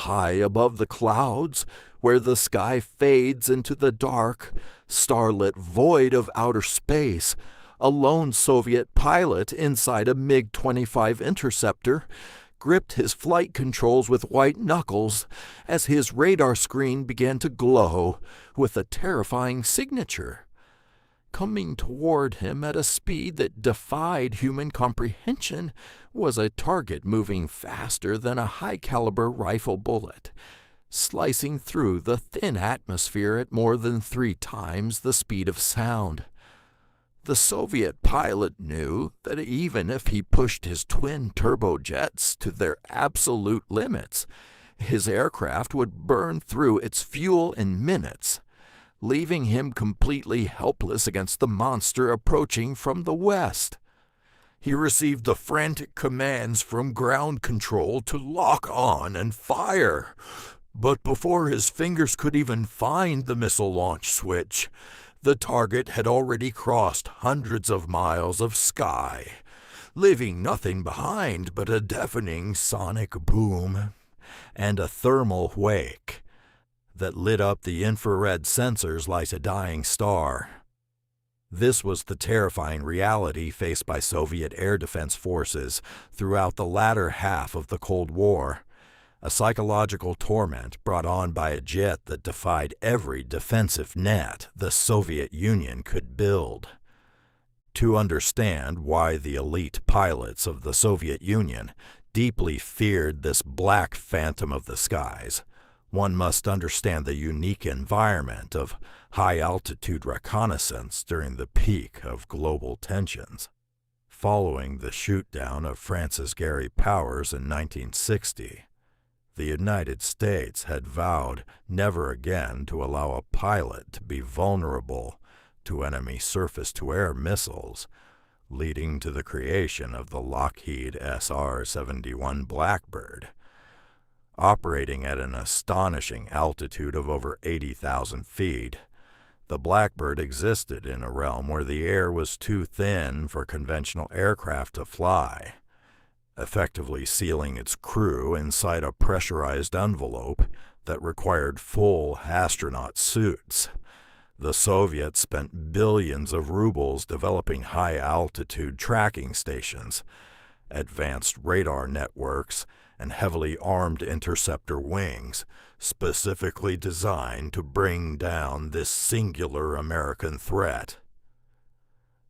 high above the clouds, where the sky fades into the dark, starlit void of outer space, a lone Soviet pilot inside a MiG-25 interceptor gripped his flight controls with white knuckles as his radar screen began to glow with a terrifying signature. Coming toward him at a speed that defied human comprehension was a target moving faster than a high-caliber rifle bullet, slicing through the thin atmosphere at more than 3 times the speed of sound. The Soviet pilot knew that even if he pushed his twin turbojets to their absolute limits, his aircraft would burn through its fuel in minutes, leaving him completely helpless against the monster approaching from the west. He received the frantic commands from ground control to lock on and fire, but before his fingers could even find the missile launch switch, the target had already crossed hundreds of miles of sky, leaving nothing behind but a deafening sonic boom and a thermal wake that lit up the infrared sensors like a dying star. This was the terrifying reality faced by Soviet air defense forces throughout the latter half of the Cold War, a psychological torment brought on by a jet that defied every defensive net the Soviet Union could build. To understand why the elite pilots of the Soviet Union deeply feared this black phantom of the skies, one must understand the unique environment of high-altitude reconnaissance during the peak of global tensions. Following the shoot-down of Francis Gary Powers in 1960, the United States had vowed never again to allow a pilot to be vulnerable to enemy surface-to-air missiles, leading to the creation of the Lockheed SR-71 Blackbird. Operating at an astonishing altitude of over 80,000 feet, the Blackbird existed in a realm where the air was too thin for conventional aircraft to fly, effectively sealing its crew inside a pressurized envelope that required full astronaut suits. The Soviets spent billions of rubles developing high-altitude tracking stations, advanced radar networks, and heavily armed interceptor wings, specifically designed to bring down this singular American threat.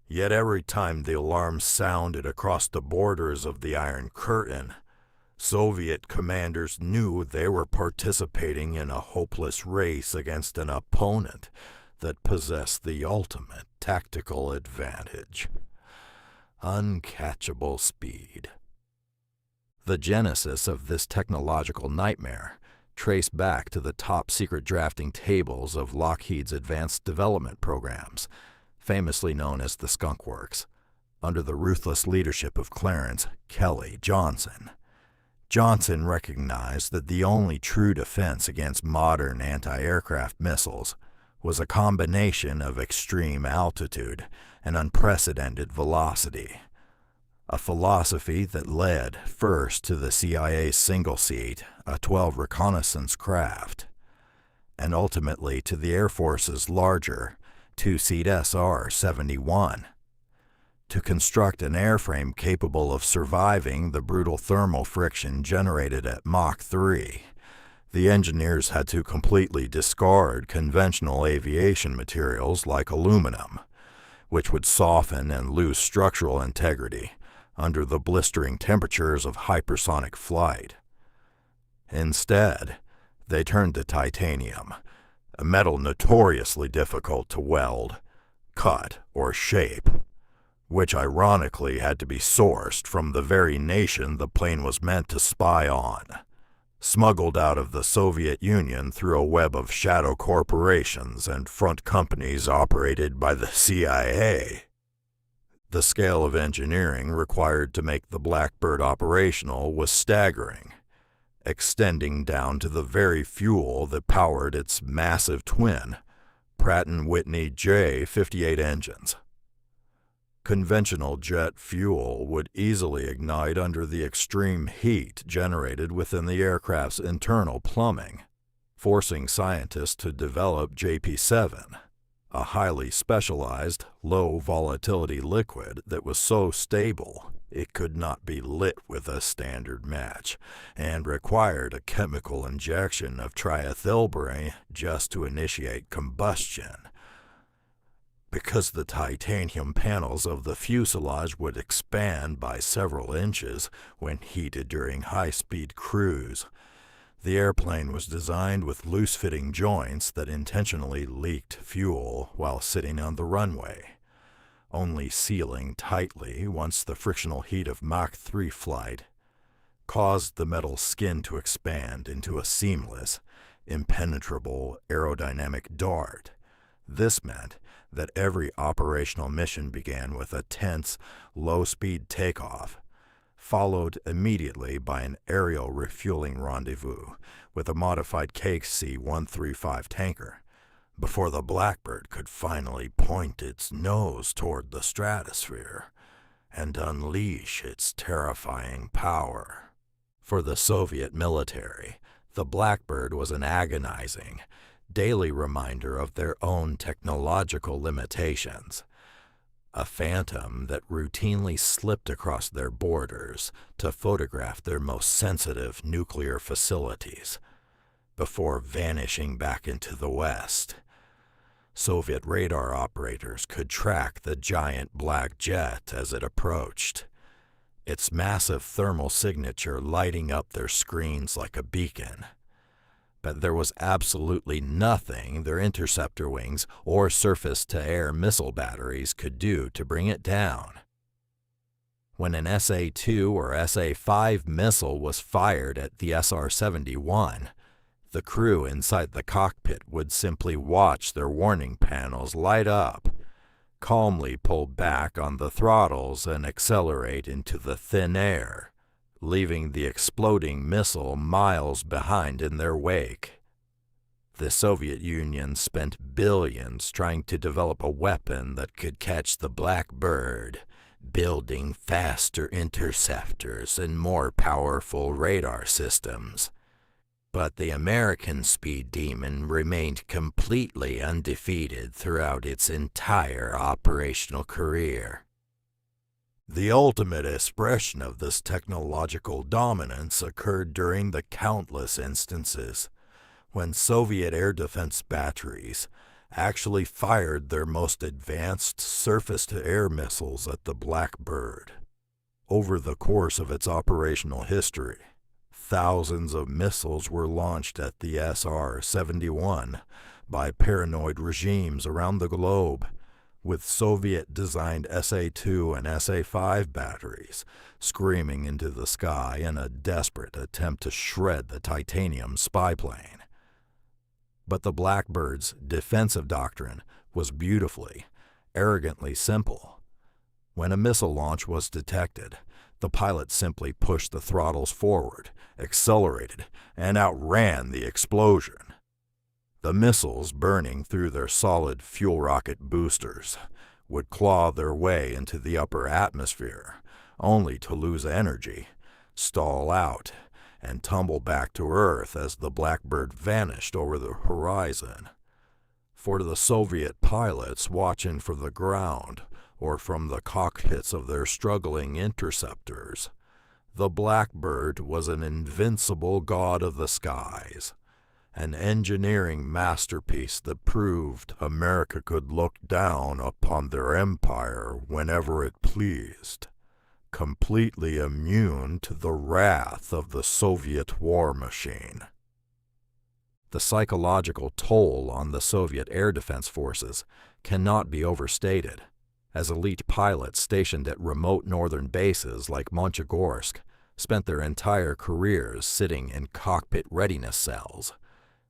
Yet every time the alarm sounded across the borders of the Iron Curtain, Soviet commanders knew they were participating in a hopeless race against an opponent that possessed the ultimate tactical advantage: uncatchable speed. The genesis of this technological nightmare traced back to the top-secret drafting tables of Lockheed's advanced development programs, famously known as the Skunk Works, under the ruthless leadership of Clarence "Kelly" Johnson. Johnson recognized that the only true defense against modern anti-aircraft missiles was a combination of extreme altitude and unprecedented velocity, a philosophy that led first to the CIA's single-seat, A-12 reconnaissance craft, and ultimately to the Air Force's larger, 2-seat SR-71. To construct an airframe capable of surviving the brutal thermal friction generated at Mach 3, the engineers had to completely discard conventional aviation materials like aluminum, which would soften and lose structural integrity under the blistering temperatures of hypersonic flight. Instead, they turned to titanium, a metal notoriously difficult to weld, cut, or shape, which ironically had to be sourced from the very nation the plane was meant to spy on, smuggled out of the Soviet Union through a web of shadow corporations and front companies operated by the CIA. The scale of engineering required to make the Blackbird operational was staggering, extending down to the very fuel that powered its massive twin, Pratt & Whitney J58 engines. Conventional jet fuel would easily ignite under the extreme heat generated within the aircraft's internal plumbing, forcing scientists to develop JP-7, a highly specialized, low-volatility liquid that was so stable it could not be lit with a standard match and required a chemical injection of triethylbromine just to initiate combustion. Because the titanium panels of the fuselage would expand by several inches when heated during high-speed cruise, the airplane was designed with loose-fitting joints that intentionally leaked fuel while sitting on the runway, only sealing tightly once the frictional heat of Mach 3 flight caused the metal skin to expand into a seamless, impenetrable aerodynamic dart. This meant that every operational mission began with a tense, low-speed takeoff, followed immediately by an aerial refueling rendezvous with a modified KC-135 tanker, before the Blackbird could finally point its nose toward the stratosphere and unleash its terrifying power. For the Soviet military, the Blackbird was an agonizing, daily reminder of their own technological limitations, a phantom that routinely slipped across their borders to photograph their most sensitive nuclear facilities before vanishing back into the West. Soviet radar operators could track the giant black jet as it approached, its massive thermal signature lighting up their screens like a beacon. But there was absolutely nothing their interceptor wings or surface-to-air missile batteries could do to bring it down. When an SA-2 or SA-5 missile was fired at the SR-71, the crew inside the cockpit would simply watch their warning panels light up, calmly pull back on the throttles and accelerate into the thin air, leaving the exploding missile miles behind in their wake. The Soviet Union spent billions trying to develop a weapon that could catch the Blackbird, building faster interceptors and more powerful radar systems. But the American Speed Demon remained completely undefeated throughout its entire operational career. The ultimate expression of this technological dominance occurred during the countless instances when Soviet air defense batteries actually fired their most advanced surface-to-air missiles at the Blackbird. Over the course of its operational history, thousands of missiles were launched at the SR-71 by paranoid regimes around the globe, with Soviet-designed SA-2 and SA-5 batteries screaming into the sky in a desperate attempt to shred the titanium spy plane. But the Blackbird's defensive doctrine was beautifully, arrogantly simple. When a missile launch was detected, the pilot simply pushed the throttles forward, accelerated, and outran the explosion. The missiles, burning through their solid fuel rocket boosters, would claw their way into the upper atmosphere, only to lose energy, stall out, and tumble back to Earth as the Blackbird vanished over the horizon. For the Soviet pilots watching from the ground or from the cockpits of their struggling interceptors, the Blackbird was an invincible god of the skies, an engineering masterpiece that proved America could look down upon their empire whenever it pleased, completely immune to the wrath of the Soviet war machine. The psychological toll on the Soviet air defense forces cannot be overstated, as elite pilots stationed at remote northern bases like Monchegorsk spent their entire careers sitting in cockpit readiness cells,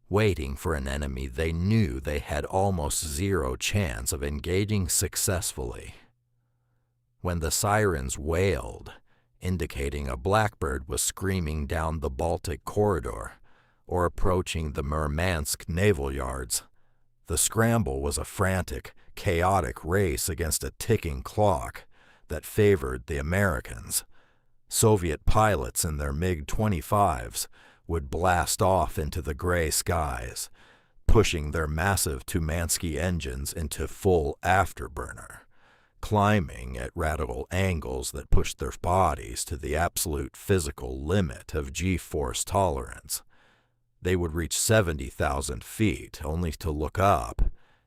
waiting for an enemy they knew they had almost zero chance of engaging successfully. When the sirens wailed, indicating a Blackbird was screaming down the Baltic corridor or approaching the Murmansk naval yards, the scramble was a frantic, chaotic race against a ticking clock that favored the Americans. Soviet pilots in their MiG-25s would blast off into the gray skies, pushing their massive Tumansky engines into full afterburner, climbing at radical angles that pushed their bodies to the absolute physical limit of G-force tolerance. They would reach 70,000 feet only to look up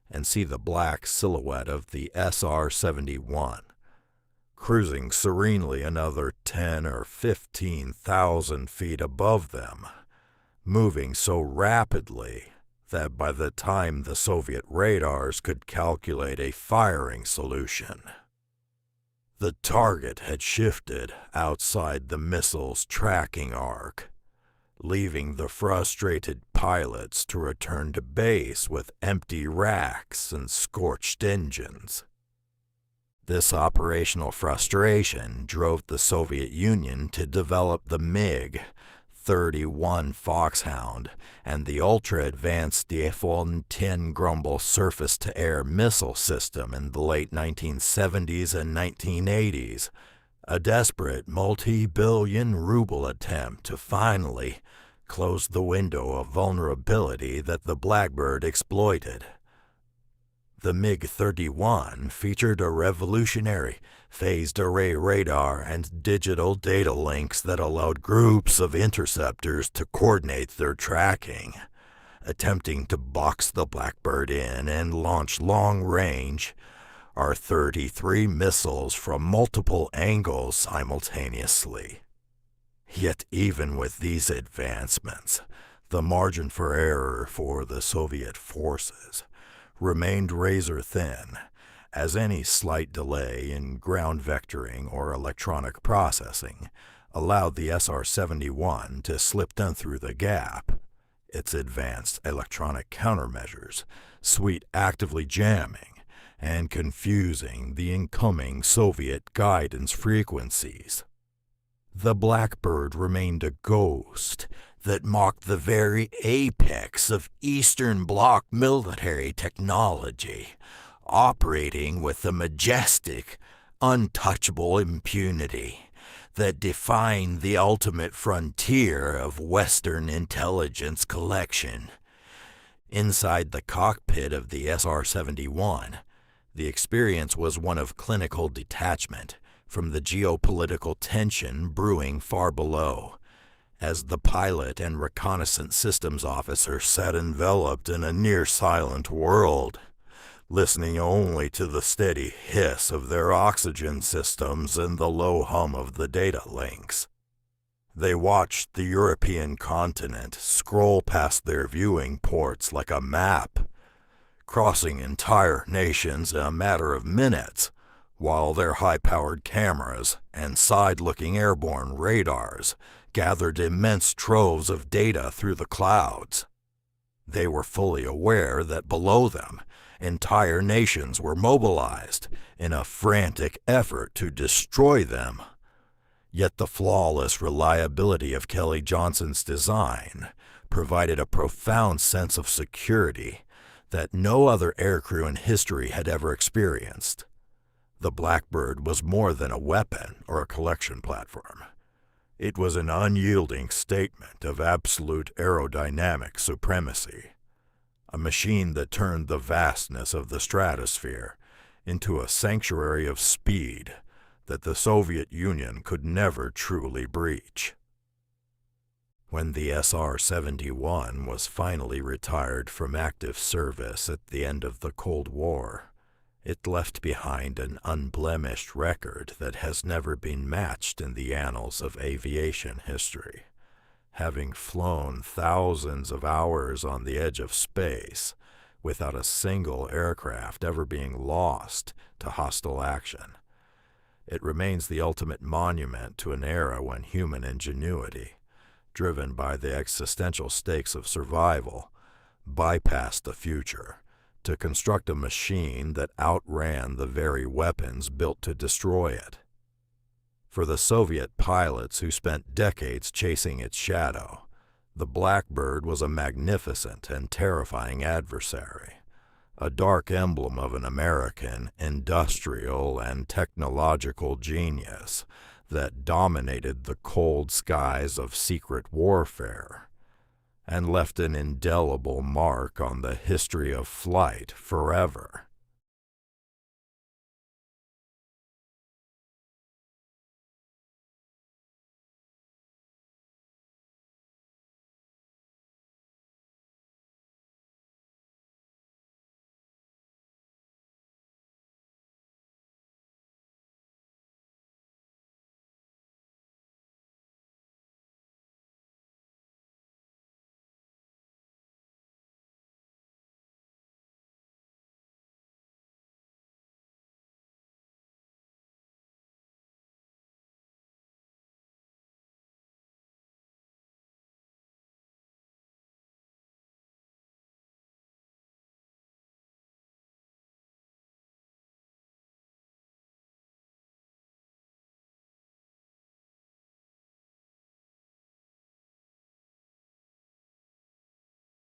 and see the black silhouette of the SR-71, cruising serenely another 10 or 15,000 feet above them, moving so rapidly that by the time the Soviet radars could calculate a firing solution, the target had shifted outside the missile's tracking arc, leaving the frustrated pilots to return to base with empty racks and scorched engines. This operational frustration drove the Soviet Union to develop the MiG-31 Foxhound and the ultra-advanced defied Grumble surface-to-air missile system in the late 1970s and 1980s, a desperate multi-billion ruble attempt to finally close the window of vulnerability that the Blackbird exploited. The MiG-31 featured a revolutionary phased array radar and digital data links that allowed groups of interceptors to coordinate their tracking, attempting to box the Blackbird in and launch long-range R-33 missiles from multiple angles simultaneously. Yet even with these advancements, the margin for error for the Soviet forces remained razor-thin, as any slight delay in ground vectoring or electronic processing allowed the SR-71 to slip down through the gap, its advanced electronic countermeasures suite actively jamming and confusing the incoming Soviet guidance frequencies. The Blackbird remained a ghost that mocked the very apex of Eastern Bloc military technology, operating with a majestic, untouchable impunity that defined the ultimate frontier of Western intelligence collection. Inside the cockpit of the SR-71, the experience was one of clinical detachment from the geopolitical tension brewing far below, as the pilot and reconnaissance systems officer sat enveloped in a near-silent world, listening only to the steady hiss of their oxygen systems and the low hum of the data links. They watched the European continent scroll past their viewing ports like a map, crossing entire nations in a matter of minutes, while their high-powered cameras and side-looking airborne radars gathered immense troves of data through the clouds. They were fully aware that below them, entire nations were mobilized in a frantic effort to destroy them. Yet the flawless reliability of Kelly Johnson's design provided a profound sense of security that no other aircrew in history had ever experienced. The Blackbird was more than a weapon or a collection platform. It was an unyielding statement of absolute aerodynamic supremacy, a machine that turned the vastness of the stratosphere into a sanctuary of speed that the Soviet Union could never truly breach. When the SR-71 was finally retired from active service at the end of the Cold War, it left behind an unblemished record that has never been matched in the annals of aviation history, having flown thousands of hours on the edge of space without a single aircraft ever being lost to hostile action. It remains the ultimate monument to an era when human ingenuity, driven by the existential stakes of survival, bypassed the future to construct a machine that outran the very weapons built to destroy it. For the Soviet pilots who spent decades chasing its shadow, the Blackbird was a magnificent and terrifying adversary, a dark emblem of an American industrial and technological genius that dominated the cold skies of secret warfare and left an indelible mark on the history of flight forever.